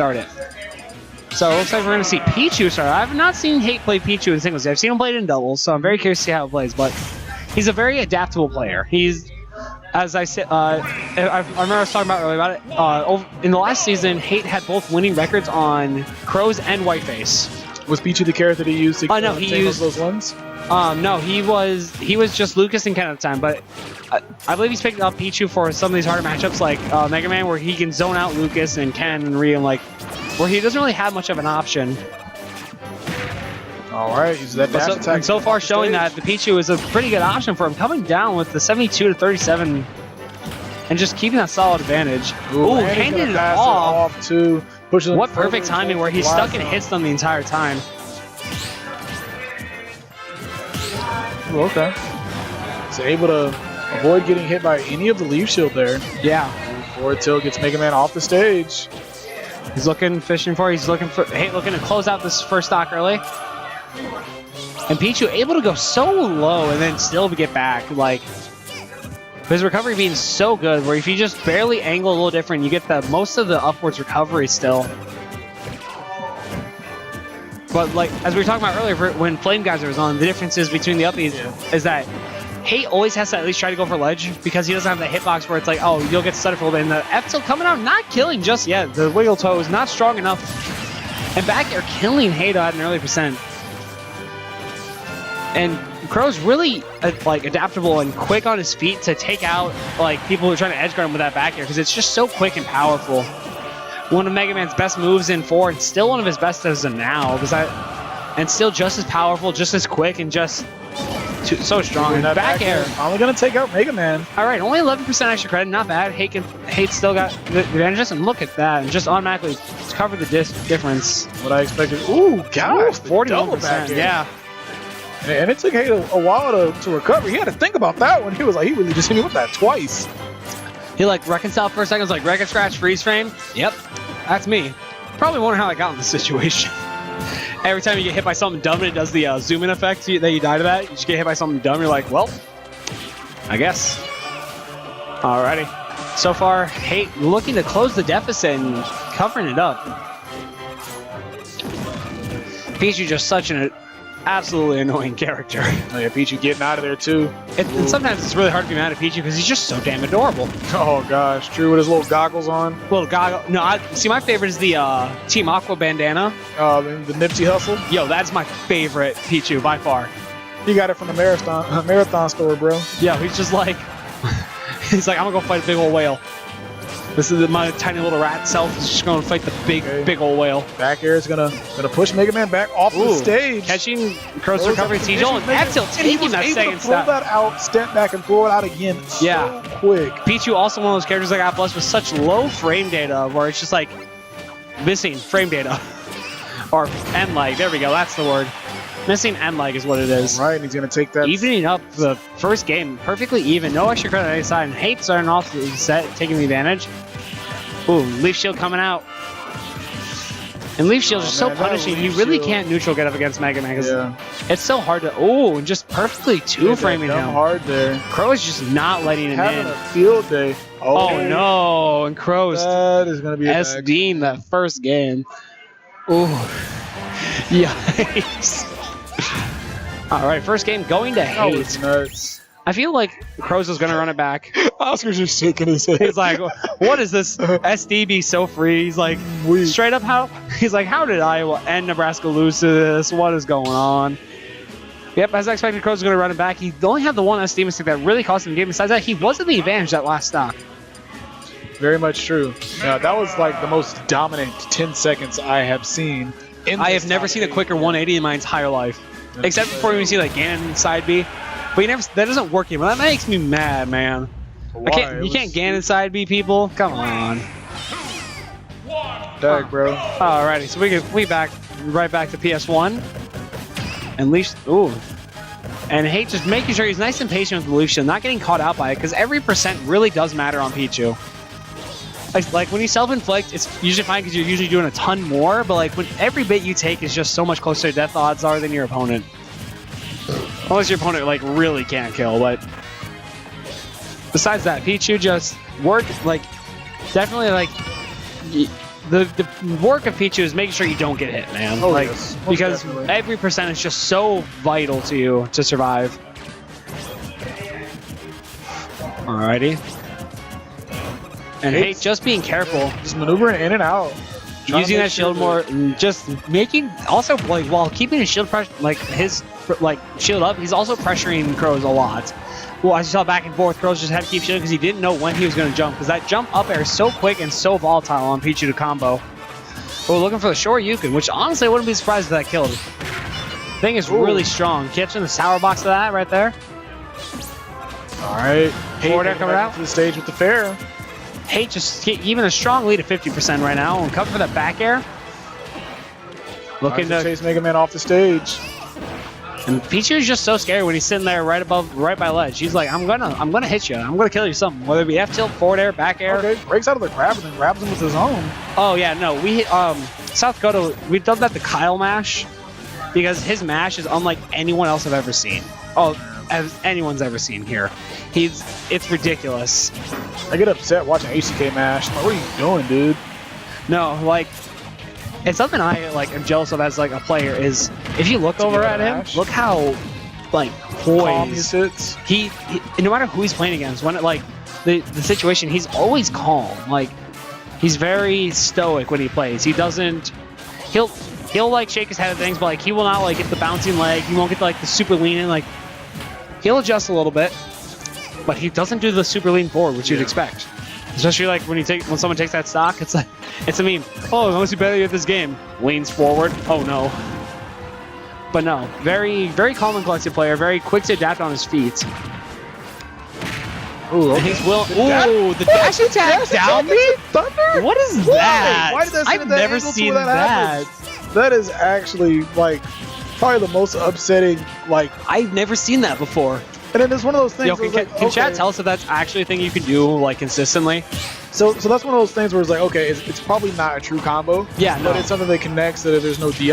start it. So it looks like we're going to see Pichu start. I have not seen Hate play Pichu in singles. I've seen him play it in doubles, so I'm very curious to see how it plays. But he's a very adaptable player. He's, as I said, I remember I was talking about earlier about it. In the last season, Hate had both winning records on CrowZ and Whiteface. Was Pichu the character that he used to no, he used those ones? No, he was just Lucas and Ken at the time, but I believe he's picking up Pichu for some of these harder matchups like Mega Man, where he can zone out Lucas and Ken and Ryu, like where he doesn't really have much of an option. All right, he's that dash attack. And so far showing that the Pichu is a pretty good option for him, coming down with the 72-37 and just keeping that solid advantage. Ooh, handed it off too. What perfect timing where he's stuck and hits them the entire time. Ooh, okay. So able to avoid getting hit by any of the leaf shield there. Yeah. Forward tilt gets Mega Man off the stage. He's looking to close out this first stock early. And Pichu able to go so low and then still get back. Like, his recovery being so good, where if you just barely angle a little different, you get the most of the upwards recovery still. But like, as we were talking about earlier, when Flame Geyser was on, the differences between the uppies is that Hate always has to at least try to go for ledge, because he doesn't have the hitbox where it's like, oh, you'll get studded for a little bit. And the F tilt coming out, not killing just yet. The wiggle toe is not strong enough. And back air killing Hate at an early percent. And CrowZ really like adaptable and quick on his feet to take out like people who are trying to edge guard him with that back air, because it's just so quick and powerful. One of Mega Man's best moves in 4, and still one of his best as of now, and still just as powerful, just as quick, and just so strong. And back air finally gonna take out Mega Man. All right, only 11% extra credit, not bad. Hate still got the advantages, and look at that, and just automatically cover the difference. What I expected. Ooh, gosh, 41%. Yeah. And it took Hate a while to recover. He had to think about that one. He was like, he really just hit me with that twice. He like reconciled for a second, was like, record scratch, freeze frame. Yep, that's me. Probably wondering how I got in this situation. Every time you get hit by something dumb and it does the zoom in effect that you die to that, you just get hit by something dumb, you're like, well, I guess. Alrighty. So far, Hate looking to close the deficit and covering it up. Pichu just such an absolutely annoying character. Oh yeah, Pichu getting out of there too. And sometimes it's really hard to be mad at Pichu because he's just so damn adorable. Oh gosh, true, with his little goggles on. Little goggle. No, see, my favorite is the Team Aqua bandana. The Nipsey Hustle. Yo, that's my favorite Pichu by far. He got it from the marathon store, bro. Yeah, he's just like, he's like, I'm gonna go fight a big old whale. This is my tiny little rat self is just gonna fight the big old whale. Back air is gonna push Mega Man back off the stage. Catching CrowZ recovery T Joel and F tilt taking that second step. Pull that out, step back and throw it out again. So quick. Pichu also one of those characters that got blessed with such low frame data, where it's just like missing frame data. Or end lag, there we go, that's the word. Missing end lag is what it is. Right, and he's gonna take that. Evening up the first game, perfectly even, no extra credit on any side, and Hate starting off the set, taking the advantage. Ooh, Leaf Shield coming out. And Leaf Shield is so punishing, you really can't neutral get up against Mega Man, because it's so hard to, and just perfectly two-framing him. Hard there. Crow is just not letting him having a field day. Oh no, and Crow's that is gonna be SDing that first game. Ooh, yikes. All right, first game going to Hate. Nuts. I feel like CrowZ is going to run it back. Oscar's just shaking his head. He's like, what is this? SD be so free? He's like, straight up, he's like, how did Iowa and Nebraska lose to this? What is going on? Yep, as I expected, CrowZ is going to run it back. He only had the one SD mistake that really cost him the game. Besides that, he wasn't the advantage that last stock. Very much true. That was like the most dominant 10 seconds I have seen. I have never seen a quicker 180 in my entire life. Except for when you see like Ganon side B. But that doesn't work anymore. That makes me mad, man. You can't Ganon side B, people. Come on. Dag, bro. Alrighty, so we back right back to PS1. And Leaf, and Hate just making sure he's nice and patient with the Leaf Shield, not getting caught out by it, because every percent really does matter on Pichu. Like when you self-inflict, it's usually fine because you're usually doing a ton more, but like when every bit you take is just so much closer to death odds are than your opponent. Unless your opponent like really can't kill, but besides that, Pichu just definitely like the work of Pichu is making sure you don't get hit, man. Oh, like, yes. Most because definitely. every percent is just so vital to you to survive. Alrighty. And hey, just being careful. Just maneuvering in and out. Trying to Using make that shield more, and just making also like while keeping his shield pressure, like his shield up, he's also pressuring CrowZ a lot. Well, as you saw back and forth, CrowZ just had to keep shielding because he didn't know when he was going to jump, because that jump up air is so quick and so volatile on Pichu to combo. But we're looking for the short Yukon, which honestly I wouldn't be surprised if that killed. Thing is really strong. Catching the sour box of that right there. All right. Forward air coming out to the stage with the fair. Hate just even a strong lead of 50% right now, and coming for that back air. Looking to chase Mega Man off the stage. And Pichu is just so scary when he's sitting there right by ledge. He's like, I'm gonna hit you. I'm gonna kill you something. Whether it be F tilt, forward air, back air. Okay, breaks out of the grab and then grabs him with his own. Oh yeah, no, we hit South Dakota. We've done that to Kyle mash because his mash is unlike anyone else I've ever seen. Oh, as anyone's ever seen here. It's ridiculous. I get upset watching ACK mash. I'm like, what are you doing, dude? No, like. It's something I am jealous of as like a player is if you look over at him, look how like Calm he poised sits. he no matter who he's playing against, when it like the situation, he's always calm. Like he's very stoic when he plays. He doesn't he'll like shake his head at things, but like he will not like get the bouncing leg. He won't get like the super lean in. Like he'll adjust a little bit, but he doesn't do the super lean forward, which you'd expect. Especially like when someone takes that stock, it's a meme. Oh, I must be better at this game. Leans forward. Oh no. But no, very very calm and collected player. Very quick to adapt on his feet. Ooh, And he's will. Ooh, the dash attack down me. Thunder? What is that? Why did that I've never seen that. That is actually like probably the most upsetting. Like, I've never seen that before. and then it's one of those things. Yo, where can, it's like, can chat okay. tell us if that's actually a thing you can do like consistently? So that's one of those things where it's like, okay, it's probably not a true combo. Yeah, no. But it's something that connects that there's no DI.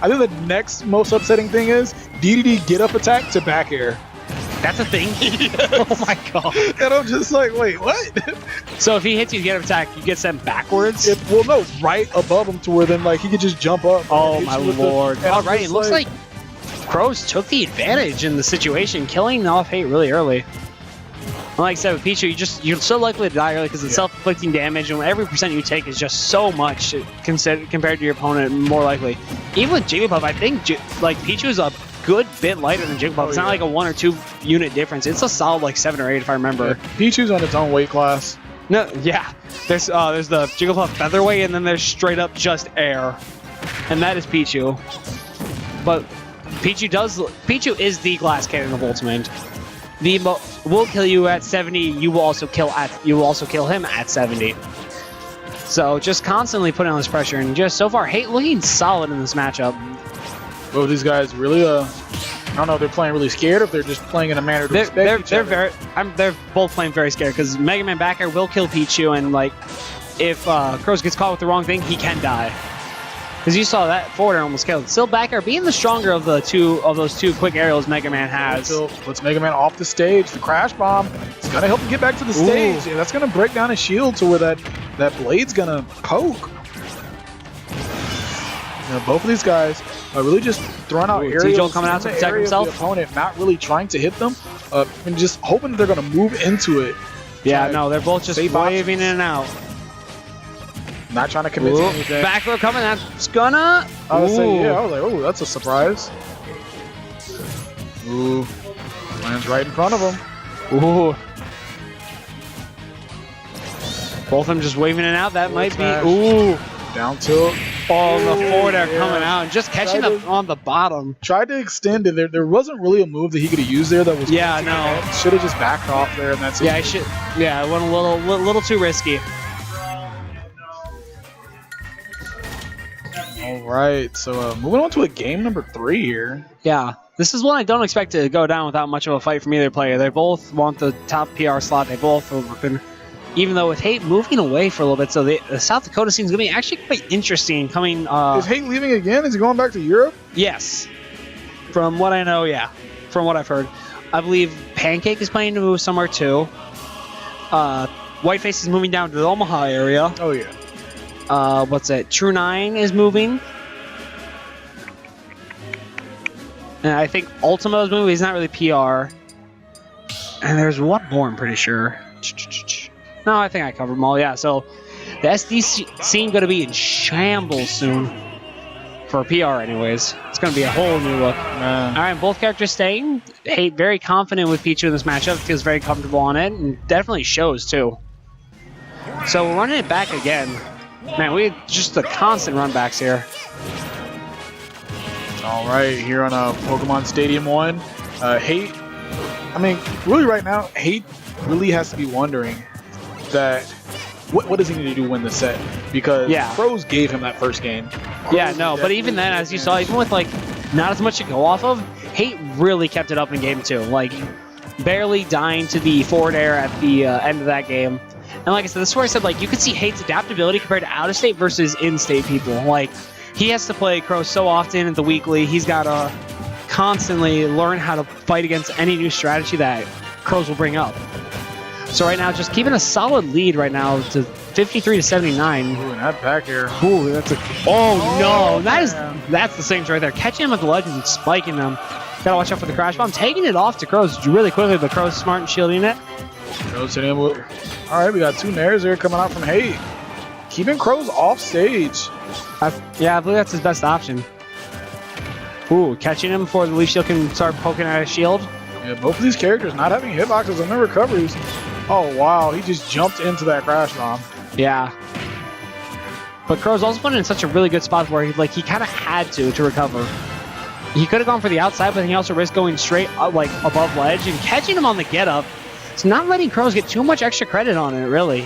I think the next most upsetting thing is DDD get up attack to back air. That's a thing. Oh my god. And I'm just like, wait, what? So if he hits you, get an attack, you get sent backwards. Well, no, right above him to where then like he could just jump up. Oh my lord! And I'm Alright, just it looks like CrowZ took the advantage in the situation, killing off Hate really early. And like I said with Pichu, you're so likely to die early because it's self-inflicting damage, and every percent you take is just so much compared to your opponent. More likely, even with Jigglypuff, I think like Pichu is a good bit lighter than Jigglypuff. It's not like a 1 or 2 unit difference. It's a solid like 7 or 8 if I remember. Yeah, Pichu's on its own weight class. No, yeah. There's the Jigglypuff featherweight, and then there's straight up just air, and that is Pichu. But Pichu is the glass cannon of Ultimate. Will kill you at 70. You will also kill him at 70. So just constantly putting on this pressure, and just so far, Hate looking solid in this matchup. Well, these guys really, I don't know if they're playing really scared or if they're just playing in a manner to respect each other. They're both playing very scared because Mega Man back air will kill Pichu, and like if CrowZ gets caught with the wrong thing, he can die. Because you saw that forward air almost killed. Still back air being the stronger of those two quick aerials Mega Man has. So let's Mega Man off the stage. The crash bomb. It's gonna help him get back to the stage. Yeah, that's gonna break down his shield to where that blade's gonna poke. You know, both of these guys are really just throwing out aerials. T-Joel coming out to protect himself. The opponent not really trying to hit them, and just hoping that they're gonna move into it. Yeah, no, they're both just waving in and out. Not trying to commit to anything. Back row coming, that's gonna... I was saying, yeah, I was like, oh, that's a surprise. Ooh, lands right in front of him. Ooh. Both of them just waving in and out, that might smash. be... Ooh. Down tilt. Oh, the forward air coming out, and just catching up on the bottom. Tried to extend it. There wasn't really a move that he could have used there that was... Yeah, no. Should have just backed off there, and that's it. Yeah, I should... Yeah, it went a little too risky. All right, so moving on to a game number 3 here. Yeah, this is one I don't expect to go down without much of a fight from either player. They both want the top PR slot. They both are working. Even though with Hate moving away for a little bit, so the South Dakota scene is going to be actually quite interesting coming... Is Hate leaving again? Is he going back to Europe? Yes. From what I know, yeah. From what I've heard. I believe Pancake is planning to move somewhere too. Whiteface is moving down to the Omaha area. Oh, yeah. what's it? True 9 is moving. And I think Ultimo is moving. He's not really PR. And there's one more, I'm pretty sure. No, I think I covered them all. Yeah, so the SD scene going to be in shambles soon. For PR, anyways. It's going to be a whole new look. All right, both characters staying. Hate very confident with Pichu in this matchup. Feels very comfortable on it, and definitely shows too. So we're running it back again. Man, we just the constant run backs here. All right, here on Pokemon Stadium 1. Hate, I mean, really right now, Hate really has to be wondering that what does he need to do to win the set? Because CrowZ gave him that first game. Yeah, no, but even then, as you saw, even with like not as much to go off of, Hate really kept it up in game 2. Like, barely dying to the forward air at the end of that game. And like I said, this is where I said, like, you could see Hate's adaptability compared to out-of-state versus in-state people. Like, he has to play CrowZ so often in the weekly. He's got to constantly learn how to fight against any new strategy that CrowZ will bring up. So right now, just keeping a solid lead right now to 53 to 79. Ooh, and that back air. Ooh, that's a. Oh no, that's the Saints right there. Catching him with the legends and spiking them. Gotta watch out for the crash bomb. Taking it off to CrowZ really quickly, but CrowZ smart and shielding it. CrowZ hitting him with. All right, we got 2 nairs here coming out from Hate. Keeping CrowZ off stage. Yeah, I believe that's his best option. Ooh, catching him before the leaf shield can start poking at his shield. Yeah, both of these characters not having hitboxes on their recoveries. Oh, wow. He just jumped into that crash bomb. Yeah. But CrowZ also put in such a really good spot where he kind of had to recover. He could have gone for the outside, but he also risked going straight up, like above ledge and catching him on the get up. It's not letting CrowZ get too much extra credit on it, really.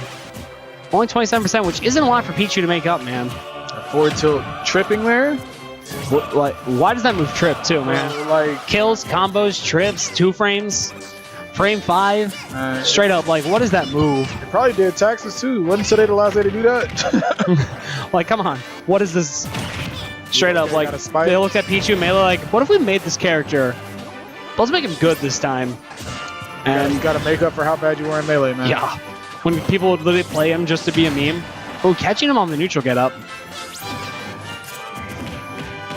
Only 27%, which isn't a lot for Pichu to make up, man. Forward tilt tripping there. Why does that move trip too, man? Like kills, combos, trips, 2 frames. Frame 5, straight up, like, what is that move? It probably did taxes too. Wasn't today the last day to do that? Like, come on. What is this? Straight up, like, they looked at Pichu and Melee like, what if we made this character? Let's make him good this time. And you gotta make up for how bad you were in Melee, man. Yeah. When people would literally play him just to be a meme. Oh, catching him on the neutral get up.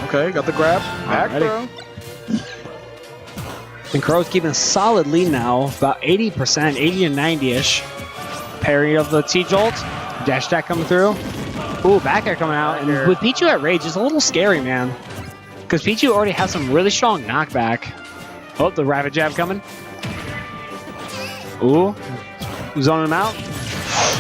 Okay, got the grab. Back throw. And CrowZ keeping a solid lead now, about 80%, 80 to 90-ish. Parry of the T-Jolt. Dash attack coming through. Ooh, back air coming out. And with Pichu at rage, it's a little scary, man. Because Pichu already has some really strong knockback. Oh, the Rapid Jab coming. Ooh. Zoning him out.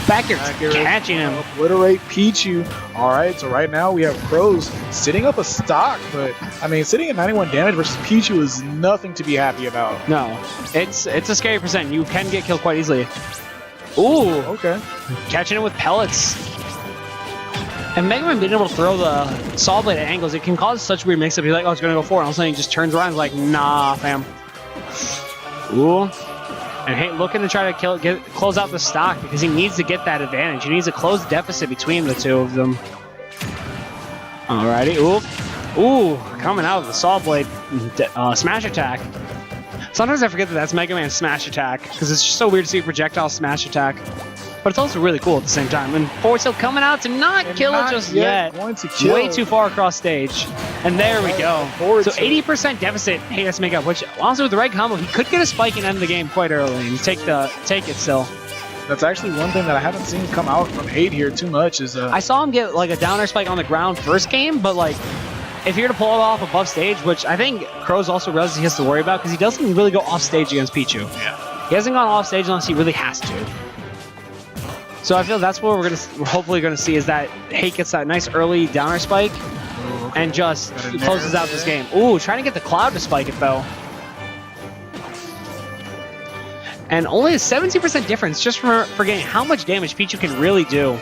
Back air catching him. Obliterate Pichu. All right, so right now we have CrowZ sitting up a stock, but I mean, sitting at 91 damage versus Pichu is nothing to be happy about. No, it's a scary percent. You can get killed quite easily. Ooh, okay. Catching it with pellets. And Mega Man being able to throw the Saw Blade at angles, it can cause such weird mix-up. You're like, oh, it's gonna go forward. All of a sudden, he just turns around and is like, nah, fam. Ooh. And Hate looking to try to close out the stock because he needs to get that advantage. He needs to close the deficit between the two of them. Alrighty, ooh, coming out with the Saw Blade smash attack. Sometimes I forget that that's Mega Man's smash attack because it's just so weird to see a projectile smash attack. But it's also really cool at the same time. And forward tilt coming out to not kill it just yet. Going to kill. Way too far across stage. And there we go. So 80% deficit Hate has to make up, which honestly with the right combo, he could get a spike and end the game quite early and take it still. That's actually one thing that I haven't seen come out from Hate here too much is I saw him get like a downer spike on the ground first game, but like if you're to pull it off above stage, which I think CrowZ also realizes he has to worry about because he doesn't really go off stage against Pichu. Yeah. He hasn't gone off stage unless he really has to. So I feel that's what we're hopefully gonna see is that Hate gets that nice early downer spike and just closes out this game. Ooh, trying to get the Cloud to spike it though. And only a 17% difference just for getting how much damage Pichu can really do.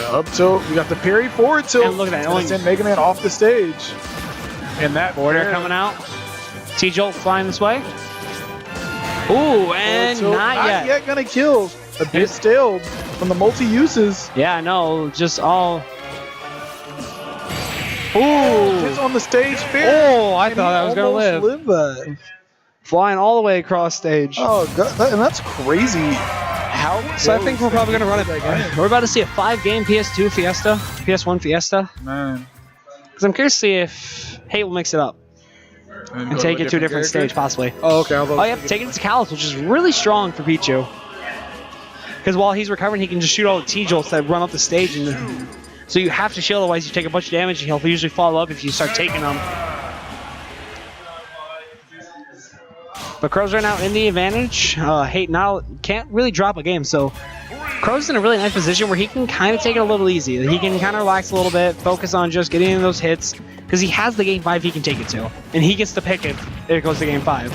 Up tilt, we got the parry forward tilt. And look at that, only send Mega Man off the stage. And that forward air coming out. T-Jolt flying this way. Ooh, and not yet. Not yet gonna kill. A bit stale from the multi-uses. Yeah, no, just all. Ooh! Gets on the stage fair. Oh, I thought I was gonna live. That. Flying all the way across stage. Oh, God, and that's crazy how So I think we're probably going to run it. again. We're about to see a 5-game PS2 Fiesta, PS1 Fiesta. Man. Because I'm curious to see if Hate will mix it up and go take it to a different character? stage, possibly. Oh, okay. Oh, yep, taking it to Kalos, which is really strong for Pichu. Because while he's recovering, he can just shoot all the T-jolts that run up the stage. And so you have to shield, otherwise you take a bunch of damage, and he'll usually follow up if you start taking them. But CrowZ right now in the advantage. Hate now can't really drop a game, so CrowZ in a really nice position where he can kind of take it a little easy. He can kind of relax a little bit, focus on just getting in those hits, because he has the game 5 he can take it to, and he gets to pick it if it goes to game 5,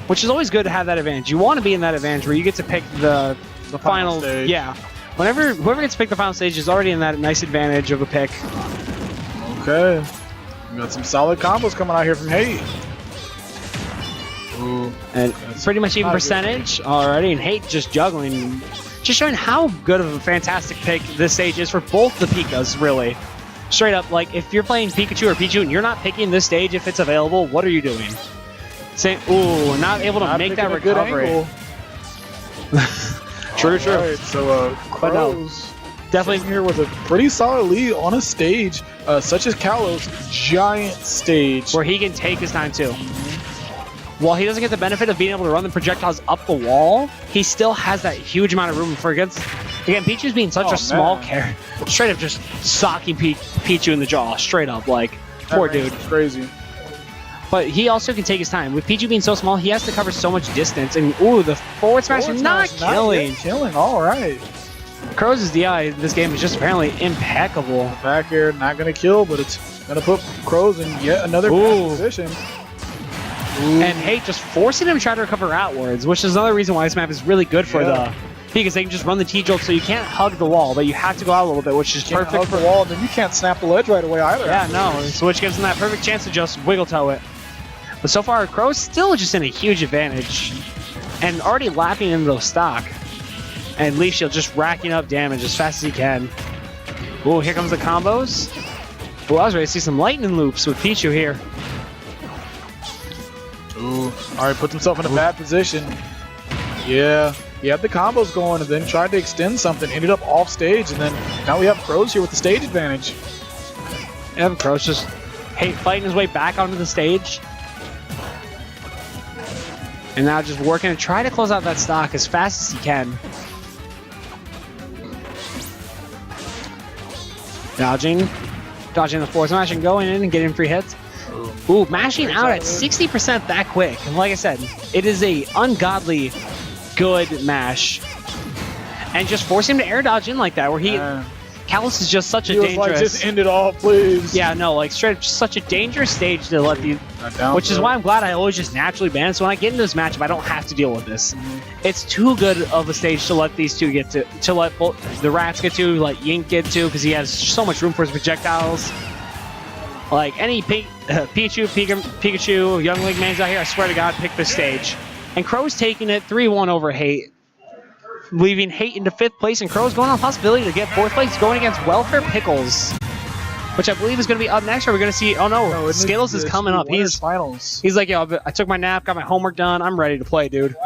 which is always good to have that advantage. You want to be in that advantage where you get to pick the final stage. Yeah. Whoever gets to pick the final stage is already in that nice advantage of a pick. Okay. We got some solid combos coming out here from Hate. Ooh, And pretty much even percentage already, and Hate just juggling. Just showing how good of a fantastic pick this stage is for both the Pikas, really. Straight up, like, if you're playing Pikachu or Pichu and you're not picking this stage if it's available, what are you doing? Ooh, not able to make that recovery. True. Right, so CrowZ Definitely here with a pretty solid lead on a stage such as Kalos, giant stage. where he can take his time too. While he doesn't get the benefit of being able to run the projectiles up the wall, he still has that huge amount of room for against. Again, Pichu's being such a small character, straight up just socking Pichu in the jaw, straight up, like, poor dude. It's crazy. But he also can take his time. With Pichu being so small, he has to cover so much distance. And ooh, the forward smash is not killing. Killing, all right. CrowZ's DI in this game is just apparently impeccable. Back here, not gonna kill, but it's gonna put CrowZ in yet another bad position. Ooh. And Hate just forcing him to try to recover outwards, which is another reason why this map is really good for because they can just run the T-jolt, so you can't hug the wall, but you have to go out a little bit, which is perfect hug for the wall, and then you can't snap the ledge right away either. Yeah, no, so which gives them that perfect chance to just wiggle toe it. But so far, CrowZ still just in a huge advantage, and already lapping into those stock. And Leaf Shield just racking up damage as fast as he can. Ooh, here comes the combos. Ooh, I was ready to see some lightning loops with Pichu here. Ooh, all right, puts himself in a bad position. Yeah, he had the combos going and then tried to extend something, ended up off stage, and then now we have CrowZ here with the stage advantage. Yeah, CrowZ just fighting his way back onto the stage. And now just working to try to close out that stock as fast as he can. Dodging the forward smash and going in and getting free hits. Ooh, mashing out at 60% that quick. And like I said, it is a ungodly good mash. And just force him to air dodge in like that, where Kalos is just such a dangerous. Like, just end it all, please. Yeah, no, like straight up, just such a dangerous stage to let these. Which is why I'm glad I always just naturally ban. So when I get into this matchup, I don't have to deal with this. It's too good of a stage to let these two get to let both the Rats get to, let Yink get to, because he has so much room for his projectiles. Like any Pichu, Pikachu, Young Link mains out here, I swear to God, pick this stage. And CrowZ taking it 3-1 over Hate, leaving Hate into 5th place, and CrowZ going on a possibility to get 4th place, going against Welfare Pickles, which I believe is going to be up next. Or we're going to see, oh no, Skittles is coming up. He's finals. He's like, yo, I took my nap, got my homework done, I'm ready to play, dude.